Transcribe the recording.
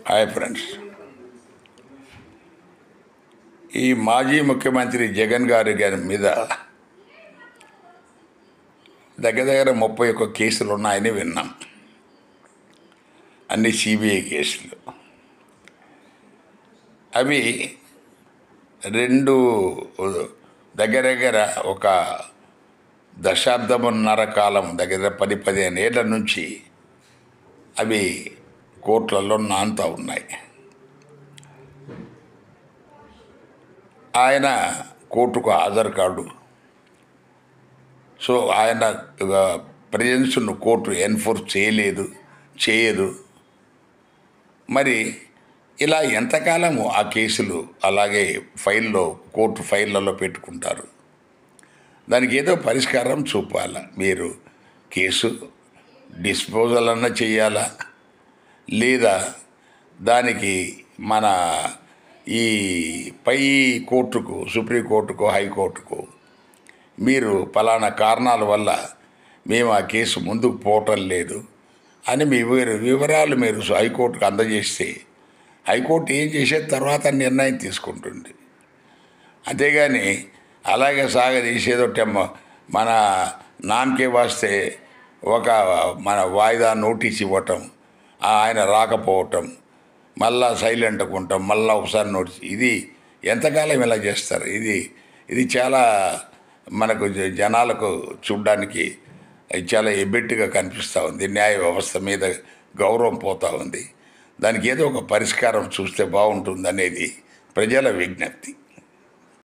Hi friends. ఈ మాజీ ముఖ్యమంత్రి జగన్ గారి మీద దగ్గర 31 కేసులు ఉన్నాయని విన్నాం. అన్ని సిబిఐ కేసులు. అవి దగ్గర ఒక దశాబ్దమున్నర కాలం, దగ్గర 10-15 ఏళ్ల నుంచి అవి కోర్టులలో నానుతూ ఉన్నాయి. ఆయన కోర్టుకు హాజరు కాడు. సో ఆయన ప్రెజెన్స్ను కోర్టు ఎన్ఫోర్స్ చేయదు. మరి ఇలా ఎంతకాలము ఆ కేసులు అలాగే కోర్టు ఫైళ్ళలో పెట్టుకుంటారు? దానికి ఏదో పరిష్కారం చూపాలా. మీరు కేసు డిస్పోజల్ అన్న చేయాలా, లేదా దానికి మన ఈ పై కోర్టుకు, సుప్రీంకోర్టుకు, హైకోర్టుకు మీరు పలానా కారణాల వల్ల మేము ఆ కేసు ముందుకు పోవటం లేదు అని మీ వివరాలు మీరు హైకోర్టుకు అందజేస్తే హైకోర్టు ఏం చేసే తర్వాత నిర్ణయం తీసుకుంటుంది. అంతేగాని అలాగే సాగదీసేదో మన నామకే వాస్తే మన వాయిదా నోటీస్ ఇవ్వటం, ఆయన రాకపోవటం, మళ్ళా సైలెంట్గా ఉంటాం, మళ్ళీ ఒకసారి నోటీస్. ఇది ఎంతకాలం ఇలా చేస్తారు? ఇది చాలా మనకు జనాలకు చూడడానికి చాలా ఎబ్బెట్టుగా కనిపిస్తూ ఉంది. న్యాయ వ్యవస్థ మీద గౌరవం పోతూ ఉంది. దానికి ఏదో ఒక పరిష్కారం చూస్తే బాగుంటుంది అనేది ప్రజల విజ్ఞప్తి.